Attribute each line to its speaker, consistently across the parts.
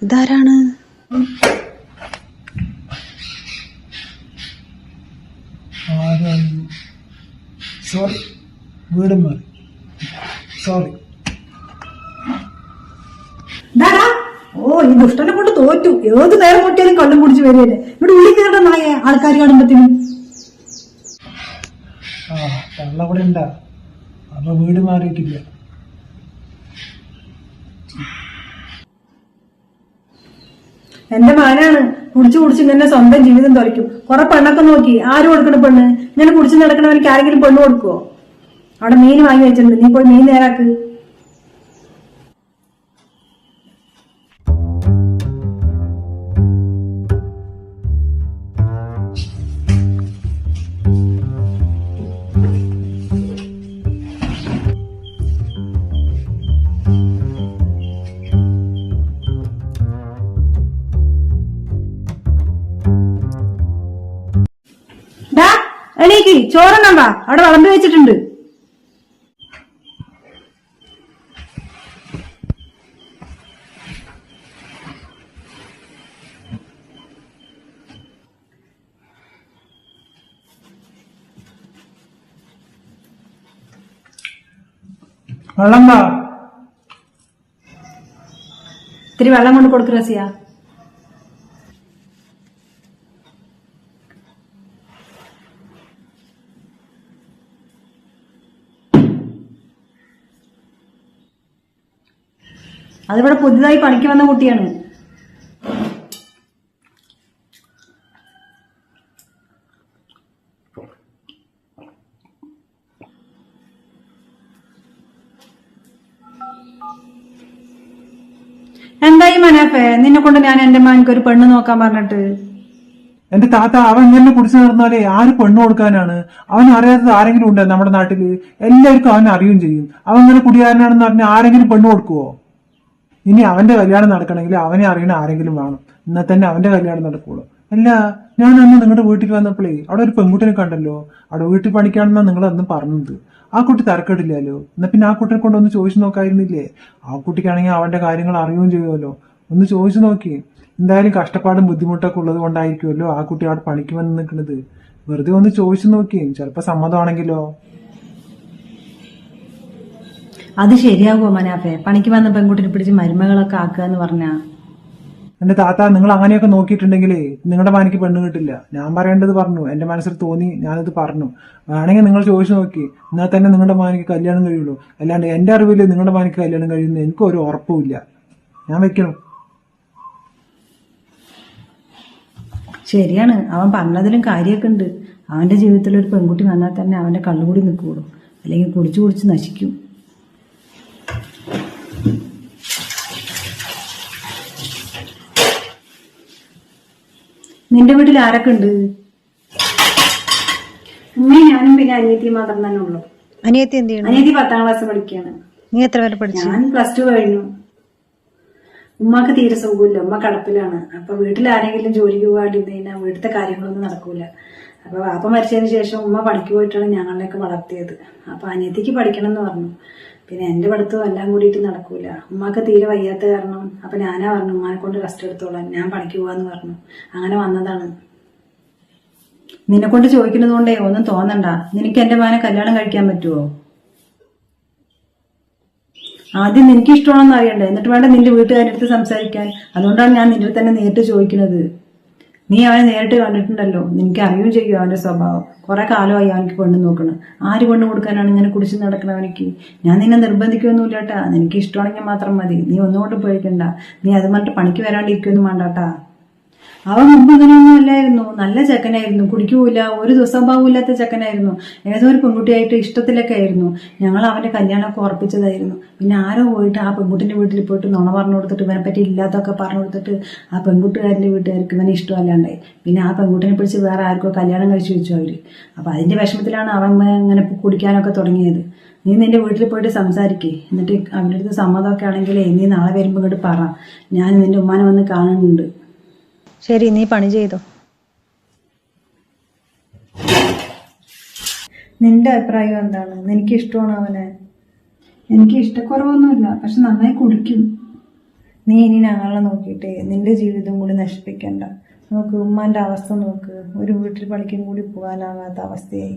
Speaker 1: ഇതാരാണ്?
Speaker 2: സോറി, വീട് മാറി. സോറി.
Speaker 3: ഓ, ഈ ദുഷ്ടനെ കൊണ്ട് തോറ്റു. ഏത് നേരം പൊട്ടിയാലും കള്ളും കുടിച്ച് വരികയല്ലേ. ഇവിടെ ഉള്ളിൽ കയറുന്ന നായ ആൾക്കാർ കാണുമ്പത്തിനും.
Speaker 2: കള്ള കൂടെ ഉണ്ടാ, അപ്പൊ വീട് മാറിയിട്ടില്ല.
Speaker 3: എന്റെ മാനാണ് കുടിച്ചു കുടിച്ച് ഇങ്ങനെ സ്വന്തം ജീവിതം തുലയ്ക്കും. കുറെ പെണ്ണൊക്കെ നോക്കി, ആരും കൊടുക്കണ പെണ്ണ്? ഇങ്ങനെ കുടിച്ച് നടക്കണവർക്ക് ആരെങ്കിലും പെണ്ണ് കൊടുക്കുവോ? അവിടെ മീൻ വാങ്ങി വെച്ചിട്ടുണ്ട്, നീ പോയി മീൻ നേരാക്ക്. എണീക്ക്, ചോറെണ്ണ അവിടെ വിളമ്പി വെച്ചിട്ടുണ്ട്.
Speaker 2: വെള്ളം
Speaker 3: ഇത്തിരി വെള്ളം കൊണ്ട് കൊടുക്ക് റസിയ. അതിവിടെ പുതുതായി പണിക്ക് വന്ന കുട്ടിയാണ്. എന്തായി മനാഫേ, നിന്നെ കൊണ്ട് ഞാൻ എന്റെ മാനിക്ക് ഒരു പെണ്ണ് നോക്കാൻ പറഞ്ഞിട്ട്?
Speaker 2: എന്റെ താത്ത, അവൻ ഇങ്ങനെ കുടിച്ചു നടന്നാലേ ആര് പെണ്ണ് കൊടുക്കാനാണ്? അവൻ അറിയാത്തത് ആരെങ്കിലും ഉണ്ടോ നമ്മുടെ നാട്ടില്? എല്ലാവർക്കും അവൻ അറിയുകയും ചെയ്യും. അവൻ ഇങ്ങനെ കുടിയാരനാണെന്ന് പറഞ്ഞാൽ ആരെങ്കിലും പെണ്ണ് കൊടുക്കുവോ? ഇനി അവന്റെ കല്യാണം നടക്കണമെങ്കിൽ അവനെ അറിയണ ആരെങ്കിലും വേണം. എന്നാൽ തന്നെ അവന്റെ കല്യാണം നടക്കുള്ളൂ. അല്ല, ഞാൻ അന്ന് നിങ്ങളുടെ വീട്ടിൽ വന്നപ്പോഴേ അവിടെ ഒരു പെൺകുട്ടിനെ കണ്ടല്ലോ. അവിടെ വീട്ടിൽ പണിക്കാണെന്നാ നിങ്ങൾ അന്ന് പറഞ്ഞത്. ആ കുട്ടി തരക്കേടില്ലല്ലോ. എന്നാ പിന്നെ ആ കുട്ടിനെ കൊണ്ടൊന്ന് ചോദിച്ചു നോക്കായിരുന്നില്ലേ? ആ കുട്ടിക്കാണെങ്കിൽ അവന്റെ കാര്യങ്ങൾ അറിയുകയും ചെയ്യുമല്ലോ. ഒന്ന് ചോദിച്ചു നോക്കി. എന്തായാലും കഷ്ടപ്പാടും ബുദ്ധിമുട്ടൊക്കെ ഉള്ളത് കൊണ്ടായിരിക്കുമല്ലോ ആ കുട്ടി അവിടെ പണിക്ക് വന്ന് നിൽക്കുന്നത്. വെറുതെ ഒന്ന് ചോദിച്ചു നോക്കി, ചിലപ്പോ സമ്മതമാണെങ്കിലോ.
Speaker 3: അത് ശരിയാകുമോ മനാഫേ? പണിക്ക് വന്ന പെൺകുട്ടിനെ പിടിച്ച് മരുമകളൊക്കെ ആക്കുക എന്ന് പറഞ്ഞാ?
Speaker 2: എന്റെ താത്ത, നിങ്ങൾ അങ്ങനെയൊക്കെ നോക്കിയിട്ടുണ്ടെങ്കിലേ നിങ്ങളുടെ മാനിക്ക് പെണ്ണ് കിട്ടില്ല. ഞാൻ പറയേണ്ടത് പറഞ്ഞു, എന്റെ മനസ്സിൽ തോന്നി ഞാനിത് പറഞ്ഞു. വേണമെങ്കിൽ നിങ്ങൾ ചോദിച്ചു നോക്കി, എന്നാൽ തന്നെ നിങ്ങളുടെ മാനിക്ക് കല്യാണം കഴിയുള്ളൂ. അല്ലാണ്ട് എന്റെ അറിവില് നിങ്ങളുടെ മാനിക്ക് കല്യാണം കഴിയുന്ന എനിക്ക് ഒരു ഉറപ്പുമില്ല. ഞാൻ വെക്കണം.
Speaker 3: ശരിയാണ്, അവൻ പറഞ്ഞതിലും കാര്യമൊക്കെ ഉണ്ട്. അവന്റെ ജീവിതത്തിൽ ഒരു പെൺകുട്ടി വന്നാൽ തന്നെ അവന്റെ കള്ളുകൂടി നിൽക്കുള്ളൂ, അല്ലെങ്കിൽ കുടിച്ചു കുടിച്ച് നശിക്കും. നിന്റെ വീട്ടിൽ ആരൊക്കെ ഉണ്ട്? ഉമ്മയും ഞാനും പിന്നെ അനിയത്തി മാത്രം തന്നെ ഉള്ളു.
Speaker 1: അനിയത്തി എന്ത് ചെയ്യണം?
Speaker 3: അനിയത്തി 10ാം ക്ലാസ് പഠിക്കുകയാണ്.
Speaker 1: നീ എത്ര വരെ പഠിച്ചു?
Speaker 3: ഞാൻ +2 കഴിഞ്ഞു. ഉമ്മക്ക് തീരെ സുഖമില്ല, ഉമ്മ കടപ്പിലാണ്. അപ്പൊ വീട്ടിൽ ആരെങ്കിലും ജോലിക്ക് പോകാണ്ടിരുന്ന് കഴിഞ്ഞാൽ വീട്ടിലത്തെ കാര്യങ്ങളൊന്നും നടക്കൂല. അപ്പൊ വാപ്പ മരിച്ചതിന് ശേഷം ഉമ്മ പണിക്ക് പോയിട്ടാണ് ഞങ്ങളെയൊക്കെ വളർത്തിയത്. അപ്പൊ അനിയത്തിക്ക് പഠിക്കണം എന്ന് പറഞ്ഞു. പിന്നെ എന്റെ പഠിത്തവും എല്ലാം കൂടിയിട്ട് നടക്കൂല. ഉമ്മക്ക് തീരെ വയ്യാത്ത കാരണം അപ്പൊ ഞാനാ പറഞ്ഞു ഉമ്മാനെ കൊണ്ട് റെസ്റ്റ് എടുത്തോളാം, ഞാൻ പണിക്ക് പോവാന്ന് പറഞ്ഞു. അങ്ങനെ വന്നതാണ്. നിന്നെ കൊണ്ട് ചോദിക്കുന്നത് കൊണ്ടേ ഒന്നും തോന്നണ്ട. നിനക്ക് എന്റെ മോനെ കല്യാണം കഴിക്കാൻ പറ്റുമോ? ആദ്യം നിനക്ക് ഇഷ്ടമാണെന്ന് അറിയണ്ടേ, എന്നിട്ട് വേണ്ട നിന്റെ വീട്ടുകാരെടുത്ത് സംസാരിക്കാൻ. അതുകൊണ്ടാണ് ഞാൻ നിന്റെ തന്നെ നേരിട്ട് ചോദിക്കുന്നത്. നീ അവനെ നേരിട്ട് കണ്ടിട്ടുണ്ടല്ലോ, നിനക്ക് അറിയുകയും ചെയ്യും അവന്റെ സ്വഭാവം. കുറെ കാലമായി അവനക്ക് പെണ്ണ് നോക്കണം. ആര് പെണ്ണ് കൊടുക്കാനാണ് ഇങ്ങനെ കുടിച്ച് നടക്കണവനിക്ക്? ഞാൻ നിന്നെ നിർബന്ധിക്കൊന്നുമില്ല കേട്ടാ. നിനക്ക് ഇഷ്ടമാണെങ്കിൽ മാത്രം മതി. നീ ഒന്നുകൊണ്ടും പേടിക്കണ്ട. നീ അത് പറഞ്ഞിട്ട് പണിക്ക് വരാണ്ടിരിക്കൊന്നും വേണ്ടാട്ടാ. അവൻ മുമ്പ് ഇങ്ങനെയൊന്നും അല്ലായിരുന്നു. നല്ല ചെക്കനായിരുന്നു, കുടിക്കൂല, ഒരു ദുസ്വഭാവമില്ലാത്ത ചെക്കനായിരുന്നു. ഏതോ ഒരു പെൺകുട്ടിയായിട്ട് ഇഷ്ടത്തിലൊക്കെ ആയിരുന്നു. ഞങ്ങൾ അവന്റെ കല്യാണമൊക്കെ ഉറപ്പിച്ചതായിരുന്നു. പിന്നെ ആരോ പോയിട്ട് ആ പെൺകുട്ടിന്റെ വീട്ടിൽ പോയിട്ട് നുണ പറഞ്ഞു കൊടുത്തിട്ട് ഇവനെ പറ്റി ഇല്ലാത്തൊക്കെ പറഞ്ഞു കൊടുത്തിട്ട് ആ പെൺകുട്ടുകാരന്റെ വീട്ടുകാർക്ക് ഇവനെ ഇഷ്ടമല്ലാണ്ടായി. പിന്നെ ആ പെൺകുട്ടിനെ പിടിച്ച് വേറെ ആർക്കോ കല്യാണം കഴിച്ചു വെച്ചു അവര്. അപ്പൊ അതിന്റെ വിഷമത്തിലാണ് അവൻ ഇങ്ങനെ കുടിക്കാനൊക്കെ തുടങ്ങിയത്. നീ നിന്റെ വീട്ടിൽ പോയിട്ട് സംസാരിക്കേ, എന്നിട്ട് അവരുടെ അടുത്ത് സമ്മതമൊക്കെ ആണെങ്കിലേ നീ നാളെ വരുമ്പോൾ ഇങ്ങോട്ട് പറ. ഞാൻ നിന്റെ ഉമ്മാനെ വന്ന് കാണുന്നുണ്ട്.
Speaker 1: ശരി, നീ പണി ചെയ്തോ.
Speaker 3: നിന്റെ അഭിപ്രായം എന്താണ്? നിനക്ക് ഇഷ്ടമാണോ അവനെ? എനിക്ക് ഇഷ്ടക്കുറവൊന്നുമില്ല, പക്ഷെ നന്നായി കുടിക്കും. നീ ഇനി ഞങ്ങളെ നോക്കിയിട്ട് നിന്റെ ജീവിതം കൂടി നശിപ്പിക്കണ്ട. നോക്ക്, ഉമ്മാന്റെ അവസ്ഥ നോക്ക്. ഒരു വീട്ടിൽ പണിക്കും കൂടി പോകാനാകാത്ത അവസ്ഥയായി.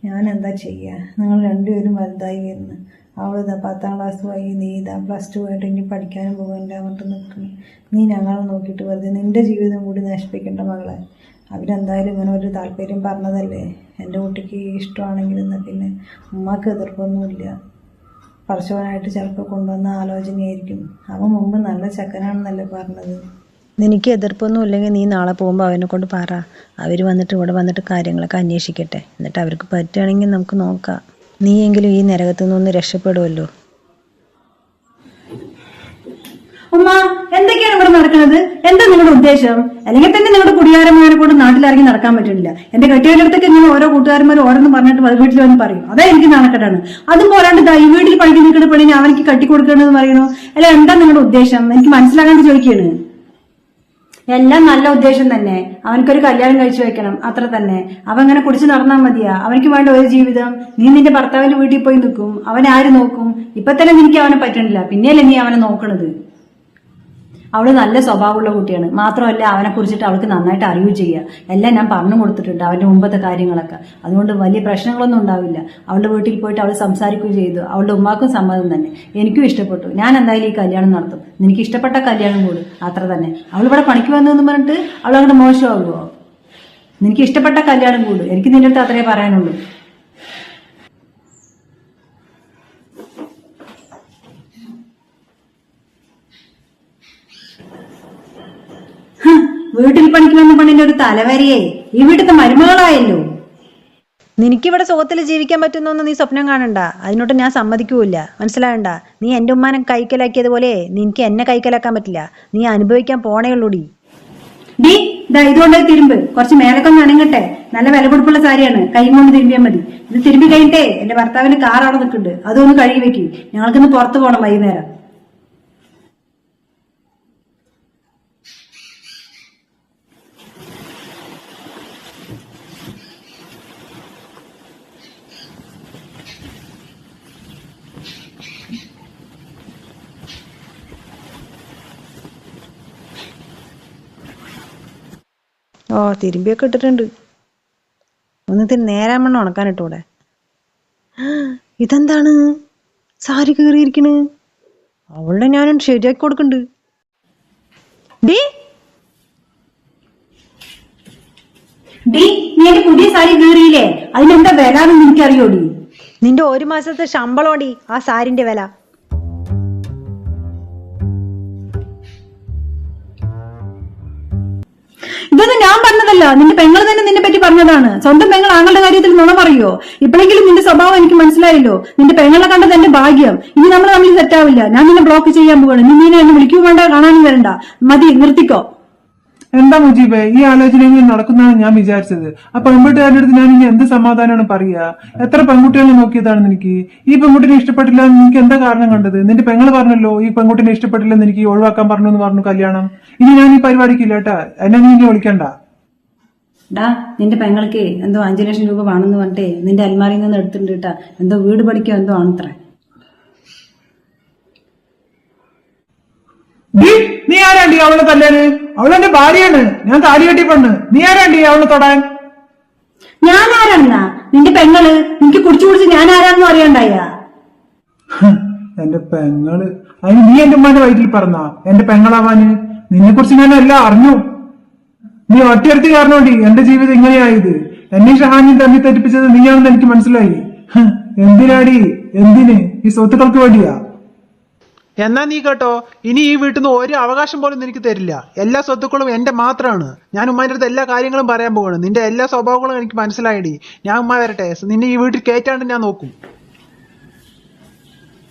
Speaker 3: ഞാൻ എന്താ ചെയ്യുക? നിങ്ങൾ രണ്ടുപേരും വലുതായി വരുന്നു. അവളിതാ 10ാം ക്ലാസ്സുമായി, നീ ഇതാ +2 ആയിട്ട് ഇനി പഠിക്കാനും പോകണ്ട അങ്ങോട്ട് നിൽക്കുന്നു. നീ ഞങ്ങളെ നോക്കിയിട്ട് വെറുതെ നിന്റെ ജീവിതം കൂടി നശിപ്പിക്കേണ്ട മകളെ. അവരെന്തായാലും ഇങ്ങനെ ഒരു താല്പര്യം പറഞ്ഞതല്ലേ. എൻ്റെ കുട്ടിക്ക് ഇഷ്ടമാണെങ്കിൽ എന്നാൽ പിന്നെ ഉമ്മാക്ക് എതിർപ്പൊന്നുമില്ല. പടച്ചവനായിട്ട് ചിലപ്പോൾ കൊണ്ടുവന്ന ആലോചനയായിരിക്കും. അവൻ മുമ്പ് നല്ല ചെക്കനാണെന്നല്ലേ പറഞ്ഞത്.
Speaker 1: നിനക്ക് എതിർപ്പൊന്നും ഇല്ലെങ്കിൽ നീ നാളെ പോകുമ്പോൾ അവനെ കൊണ്ട് പറ. അവർ വന്നിട്ട് ഇവിടെ വന്നിട്ട് കാര്യങ്ങളൊക്കെ അന്വേഷിക്കട്ടെ. എന്നിട്ട് അവർക്ക് പറ്റുകയാണെങ്കിൽ നമുക്ക് നോക്കാം. നീയെങ്കിലും ഈ നരകത്തു നിന്നൊന്ന് രക്ഷപ്പെടുമല്ലോ.
Speaker 3: ഉമ്മ, എന്തൊക്കെയാണ് ഇവിടെ നടക്കുന്നത്? എന്താ നിങ്ങളുടെ ഉദ്ദേശം? അല്ലെങ്കിൽ തന്നെ നിങ്ങളുടെ കുടിയാരന്മാരെ കൊണ്ട് നാട്ടിലിറങ്ങി നടക്കാൻ പറ്റുന്നില്ല. എന്റെ കെട്ടിയവരുടെ അടുത്തൊക്കെ ഇങ്ങനെ ഓരോ കൂട്ടുകാരന്മാർ ഓരോന്ന് പറഞ്ഞിട്ട് വീട്ടിൽ വന്ന് പറയും. അതാ എനിക്ക് നാണക്കെട്ടാണ്. അതും പോരാണ്ട് ഈ വീട്ടിൽ പണിക്ക് നിൽക്കുന്ന പെണ്ണിനെ അവനിക്ക് കട്ടിക്കൊടുക്കണമെന്ന് പറയണു. അല്ല, എന്താ നിങ്ങളുടെ ഉദ്ദേശം? എനിക്ക് മനസ്സിലാകാണ്ട് ചോദിക്കുകയാണ്. എല്ലാം നല്ല ഉദ്ദേശം തന്നെ. അവനക്കൊരു കല്യാണം കഴിച്ചു വെക്കണം, അത്ര തന്നെ. അവൻ ഇങ്ങനെ കുടിച്ച് നടന്നാൽ മതിയാ? അവനക്ക് വേണ്ട ഒരു ജീവിതം. നീ നിന്റെ ഭർത്താവിന്റെ വീട്ടിൽ പോയി നിൽക്കും, അവൻ ആര് നോക്കും? ഇപ്പൊ തന്നെ നിനക്ക് അവനെ പറ്റണില്ല, പിന്നെയല്ലേ നീ അവനെ നോക്കണത്? അവള് നല്ല സ്വഭാവമുള്ള കുട്ടിയാണ്. മാത്രമല്ല അവനെ കുറിച്ചിട്ട് അവൾക്ക് നന്നായിട്ട് അറിയുകയും ചെയ്യുക. എല്ലാം ഞാൻ പറഞ്ഞു കൊടുത്തിട്ടുണ്ട്, അവന്റെ മുമ്പത്തെ കാര്യങ്ങളൊക്കെ. അതുകൊണ്ട് വലിയ പ്രശ്നങ്ങളൊന്നും ഉണ്ടാവില്ല. അവളുടെ വീട്ടിൽ പോയിട്ട് അവൾ സംസാരിക്കുകയും ചെയ്തു. അവളുടെ ഉമ്മാക്കും സമ്മതം തന്നെ. എനിക്കും ഇഷ്ടപ്പെട്ടു. ഞാൻ എന്തായാലും ഈ കല്യാണം നടത്തും. നിനക്ക് ഇഷ്ടപ്പെട്ട കല്യാണം കൂടും, അത്ര തന്നെ. അവൾ ഇവിടെ പണിക്ക് വന്നു പറഞ്ഞിട്ട് അവൾ അങ്ങനെ മോശമാകുമോ? നിനക്ക് ഇഷ്ടപ്പെട്ട കല്യാണം കൂടും. എനിക്ക് നിന്റെ അടുത്ത് അത്രേ പറയാനുള്ളൂ. വീട്ടിൽ പണിക്ക് വന്ന പെണ്ണിന്റെ ഒരു തലവരിയെ ഈ വീട്ടിലത്തെ മരുമകളായല്ലോ.
Speaker 1: നിനക്കിവിടെ സുഖത്തിൽ ജീവിക്കാൻ പറ്റുന്നൊന്നും നീ സ്വപ്നം കാണണ്ട. അതിനോട്ട് ഞാൻ സമ്മതിക്കൂല, മനസ്സിലാകണ്ട. നീ എൻ്റെ ഉമ്മാനെ കൈക്കലാക്കിയതുപോലെ നിനക്ക് എന്നെ കൈക്കലാക്കാൻ പറ്റില്ല. നീ അനുഭവിക്കാൻ പോണേ ഉള്ളൂടി.
Speaker 3: ഡി, ഇതുകൊണ്ട് തിരുമ്പ്. കുറച്ച് മേലക്കൊന്ന് അനങ്ങട്ടെ. നല്ല വില കൊടുപ്പുള്ള സാരിയാണ്, കൈ കൊണ്ട് തിരുമ്പിയാൽ മതി. ഇത് തിരുമ്പി കഴിഞ്ഞിട്ടേ എന്റെ ഭർത്താവിന് കാർ അവിടെ നിൽക്കുന്നുണ്ട്, അതൊന്ന് കഴുകി വെക്കും. ഞങ്ങൾക്കിന്ന് പുറത്ത് പോകണം വൈകുന്നേരം.
Speaker 1: ഓ, തിരുമ്പിയൊക്കെ ഇട്ടിട്ടുണ്ട്. ഒന്നത്തിന് നേരാമണ്ണം ഉണക്കാനിട്ടൂടെ? ഇതെന്താണ് സാരി കീറിയിരിക്കണ്? അവളുടെ ഞാനും ശരിയാക്കി കൊടുക്കണ്ട്.
Speaker 3: ഡി, നീ എന്റെ പുതിയ സാരി കീറിയില്ലേ? അതിനെന്താ വില എന്ന് എനിക്കറിയോടി?
Speaker 1: നിന്റെ 1 മാസത്തെ ശമ്പളോടി ആ സാരിന്റെ വില.
Speaker 3: ഇതൊന്നും ഞാൻ പറഞ്ഞതല്ല, നിന്റെ പെങ്ങൾ തന്നെ നിന്നെ പറ്റി പറഞ്ഞതാണ്. സ്വന്തം പെങ്ങൾ ആങ്ങളുടെ കാര്യത്തിൽ നുണ പറയോ? ഇപ്പോഴെങ്കിലും നിന്റെ സ്വഭാവം എനിക്ക് മനസ്സിലായല്ലോ. നിന്റെ പെങ്ങളെ കണ്ടത് എന്റെ ഭാഗ്യം. ഇനി നമ്മൾ തമ്മിൽ സെറ്റാവില്ല. ഞാൻ നിന്നെ ബ്ലോക്ക് ചെയ്യാൻ പോവാണ്. നീ എന്നെ വിളിക്കും വേണ്ട, കാണാനും വരണ്ട. മതി, നിർത്തിക്കോ.
Speaker 2: എന്താ മുജീബേ, ഈ ആലോചന ഇങ്ങനെ നടക്കുന്നതാണ് ഞാൻ വിചാരിച്ചത്. ആ പെൺകുട്ടികളുടെ അടുത്ത് ഞാൻ ഇനി എന്ത് സമാധാനമാണ് പറയാ? എത്ര പെൺകുട്ടികളെ നോക്കിയതാണ് നിനക്ക്? ഈ പെൺകുട്ടിനെ ഇഷ്ടപ്പെട്ടില്ല എന്ന് നിനക്ക് എന്താ കാരണം കണ്ടത്? നിന്റെ പെങ്ങൾ പറഞ്ഞല്ലോ ഈ പെൺകുട്ടിനെ ഇഷ്ടപ്പെട്ടില്ലെന്ന്, എനിക്ക് ഒഴിവാക്കാൻ പറഞ്ഞു എന്ന് പറഞ്ഞു കല്യാണം. ഇനി ഞാൻ ഈ പരിപാടിക്കില്ല കേട്ടാ. എന്നെ നീ ഇനി വിളിക്കണ്ട.
Speaker 3: ഡാ, നിന്റെ പെങ്ങൾക്ക് എന്തോ 5 ലക്ഷം രൂപ വേണമെന്ന് പറഞ്ഞിട്ടേ നിന്റെ അൽമാരിയിൽ നിന്ന് എടുത്തിട്ടുണ്ട് കേട്ടാ. എന്തോ വീട് പഠിക്കോ എന്തോ ആണത്രേ.
Speaker 2: നീ ആരാണ്ടി അവളെ തല്ലാന്? അവളെന്റെ ഭാര്യയാണ്, ഞാൻ താലി കെട്ടി പെണ്ണ്. നീ ആരാണ്ടി അവളെ തൊടാൻ?
Speaker 3: ഞാൻ ആരാണെന്നാ? നിന്റെ പെങ്ങള് എനിക്ക് കുടിച്ചു കുടിച്ച് ഞാൻ ആരാണെന്ന് അറിയണ്ടായ?
Speaker 2: എന്റെ പെങ്ങള്? അതിന് നീ എന്റെ ഉമ്മാന്റെ വയറ്റിൽ പറഞ്ഞാ എന്റെ പെങ്ങളാവാന്? നിന്നെ കുറിച്ച് ഞാൻ എല്ലാം അറിഞ്ഞു. നീ ഒറ്റയെടുത്ത് കാരണോണ്ടി എന്റെ ജീവിതം ഇങ്ങനെയായത്. എന്നെ ഷഹാനി തമ്മി തെറ്റിപ്പിച്ചത് നീയാണെന്ന് എനിക്ക് മനസ്സിലായി. എന്തിനാടി? എന്തിന്? ഈ സ്വത്തുക്കൾക്ക് വേണ്ടിയാ?
Speaker 4: എന്നാ നീ കേട്ടോ, ഇനി ഈ വീട്ടിൽ നിന്ന് ഒരു അവകാശം പോലും എനിക്ക് തരില്ല. എല്ലാ സ്വത്തുക്കളും എന്റെ മാത്രമാണ്. ഞാൻ ഉമ്മാന്റെ അടുത്ത് എല്ലാ കാര്യങ്ങളും പറയാൻ പോവാണ്. നിന്റെ എല്ലാ സ്വഭാവങ്ങളും എനിക്ക് മനസ്സിലായിടി. ഞാൻ ഉമ്മ വരട്ടെ, നിന്നെ ഈ വീട്ടിൽ കയറ്റാണ്ട് ഞാൻ നോക്കും.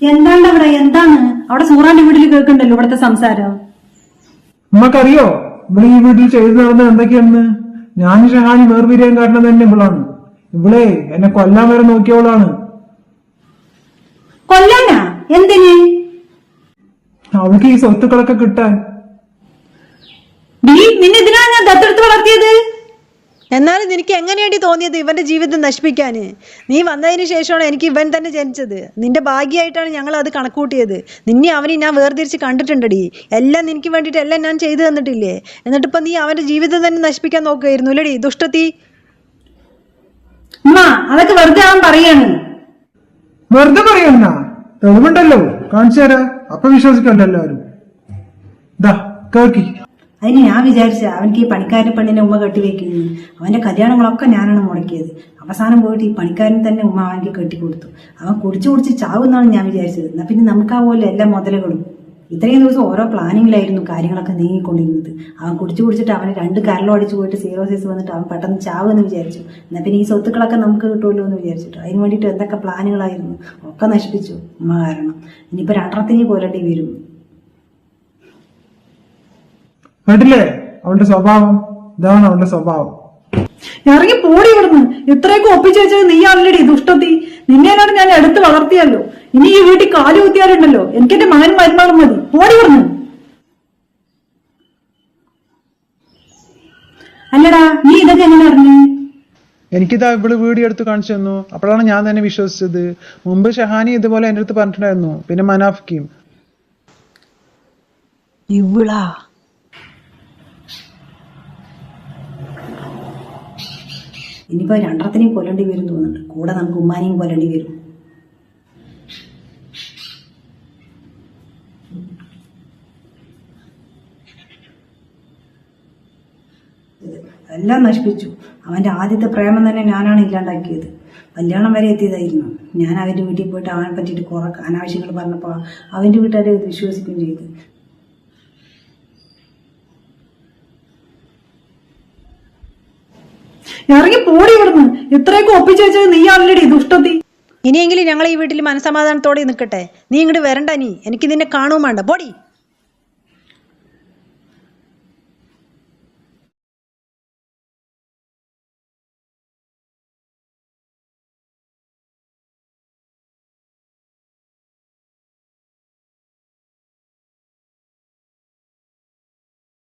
Speaker 3: എന്താണ് അവിടെ? എന്താണ് അവിടെ? സൂറാന്റെ വീട്ടിൽ കേൾക്കണ്ടല്ലോ ഇവിടുത്തെ സംസാരം.
Speaker 2: ഉമ്മക്കറിയോ ഇവിടെ ഈ വീട്ടിൽ ചെയ്തു നടന്നത് എന്തൊക്കെയാണെന്ന്? ഞാൻ ഷഹാനി വേർപിരിയാൻ കാരണം തന്നെ ഇവളാണ്. ഇവളെ എന്നെ കൊല്ലാൻ വരെ നോക്കിയവളാണ്.
Speaker 3: കൊല്ലാനാ? എന്തിന്?
Speaker 2: അവൾക്ക് ഈ സ്വത്തുക്കളൊക്കെ കിട്ടാൻ.
Speaker 3: നിന്നെ ഇതിനാണ് ഞാൻ ദത്തെടുത്ത് വളർത്തിയത്.
Speaker 1: എന്നാലും നിനക്ക് എങ്ങനെയാണ്ടി തോന്നിയത് ഇവന്റെ ജീവിതം നശിപ്പിക്കാന്? നീ വന്നതിന് ശേഷമാണ് എനിക്ക് ഇവൻ തന്നെ ജനിച്ചത്. നിന്റെ ഭാഗ്യമായിട്ടാണ് ഞങ്ങൾ അത് കണക്കൂട്ടിയത്. നിന്നെ അവനെ ഞാൻ വേർതിരിച്ച് കണ്ടിട്ടുണ്ടടി. എല്ലാം നിനക്ക് വേണ്ടിയിട്ട് എല്ലാം ഞാൻ ചെയ്തു തന്നിട്ടില്ലേ? എന്നിട്ടിപ്പോ നീ അവന്റെ ജീവിതം തന്നെ നശിപ്പിക്കാൻ നോക്കുകയായിരുന്നു ഇല്ലടി ദുഷ്ടത്തി.
Speaker 3: ഉമ്മ അതൊക്കെ വെറുതെ അവൻ പറയാണ്.
Speaker 2: വെറുതെ പറയുന്ന തെളിവുണ്ടല്ലോ, കാണിച്ചു തരാ. അപ്പൊ വിശ്വസിക്കല്ലോ എല്ലാവരും. ദാ കേക്കി.
Speaker 3: അതിന് ഞാൻ വിചാരിച്ച അവനക്ക് ഈ പണിക്കാരൻ പെണ്ണിനെ ഉമ്മ കെട്ടിവെക്കുന്നു. അവന്റെ കല്യാണങ്ങളൊക്കെ ഞാനാണ് മുടക്കിയത്. അവസാനം പോയിട്ട് ഈ പണിക്കാരൻ തന്നെ ഉമ്മ അവനക്ക് കെട്ടിക്കൊടുത്തു. അവൻ കുടിച്ച് ചാവുന്നാണ് ഞാൻ വിചാരിച്ചത്. എന്നാ പിന്നെ നമുക്കാവുമല്ലോ എല്ലാ മുതലുകളും. ഇത്രയും ദിവസം ഓരോ പ്ലാനിങ്ങിലായിരുന്നു കാര്യങ്ങളൊക്കെ നീങ്ങിക്കൊണ്ടിരുന്നത്. അവൻ കുടിച്ചിട്ട് അവന് 2 കരളം അടിച്ചു പോയിട്ട് സീറോസിസ് വന്നിട്ട് അവൻ പെട്ടെന്ന് ചാവുമെന്ന് വിചാരിച്ചു. എന്നാൽ പിന്നെ ഈ സ്വത്തുക്കളൊക്കെ നമുക്ക് കിട്ടുമല്ലോ എന്ന് വിചാരിച്ചിട്ട് അതിന് വേണ്ടിയിട്ട് എന്തൊക്കെ പ്ലാനുകളായിരുന്നു ഒക്കെ നശിപ്പിച്ചു ഉമ്മ കാരണം. ഇനിയിപ്പോ 2 കൊല്ലണ്ടി വരും.
Speaker 2: കണ്ടില്ലേ അവളുടെ സ്വഭാവം? ഇതാണ് അവളുടെ സ്വഭാവം.
Speaker 3: ഇറങ്ങി പോടി ഇവിടുന്ന്. ഇത്രയൊക്കെ ഒപ്പിച്ചു വെച്ചത് നീയാണല്ലേടി ദുഷ്ടത്തി. നിന്നേനാണ് ഞാൻ എടുത്ത് വളർത്തിയല്ലോ. ഇനി ഈ വീട്ടിൽ കാല് കുത്തിയാലുണ്ടല്ലോ എനിക്ക് എന്റെ മകൻ മരുമകളും മതി. പോടി ഇവിടുന്ന്. അല്ലടാ നീ ഇതൊക്കെ എങ്ങനെ അറിഞ്ഞു?
Speaker 4: എനിക്കിതാ ഇവള് വീഡിയോ എടുത്ത് കാണിച്ചു തന്നു. അപ്പോഴാണ് ഞാൻ തന്നെ വിശ്വസിച്ചത്. മുമ്പ് ഷഹാനി ഇതുപോലെ എൻ്റെ അടുത്ത് പറഞ്ഞിട്ടുണ്ടായിരുന്നു, പിന്നെ മനാഫിക്കും.
Speaker 1: ഇവളാ?
Speaker 3: ഇനിയിപ്പോ 2 കൊല്ലണ്ടി വരും തോന്നുന്നുണ്ട്. കൂടെ നമുക്ക് ഉമ്മാനെയും കൊല്ലണ്ടി വരും. എല്ലാം നശിപ്പിച്ചു. അവന്റെ ആദ്യത്തെ പ്രേമം തന്നെ ഞാനാണ് ഇല്ലാണ്ടാക്കിയത്. കല്യാണം വരെ എത്തിയതായിരുന്നു. ഞാൻ അവന്റെ വീട്ടിൽ പോയിട്ട് അവനെ പറ്റിയിട്ട് കുറെ അനാവശ്യങ്ങൾ പറഞ്ഞപ്പോൾ അവന്റെ വീട്ടുകാരെ വിശ്വസിക്കുകയും ചെയ്തു. ഇറങ്ങി പോടി ഇവിടുന്ന്. ഇത്രയൊക്കെ ഒപ്പിച്ചു വെച്ചത് നീയാണല്ലേടി ദുഷ്ടത്തി.
Speaker 1: ഇനിയെങ്കിലും ഞങ്ങൾ ഈ വീട്ടിൽ മനസമാധാനത്തോടെ നിൽക്കട്ടെ. നീ ഇങ്ങോട്ട് വരണ്ട. നീ എനിക്ക് നിന്നെ കാണുവും വേണ്ട. പോടി.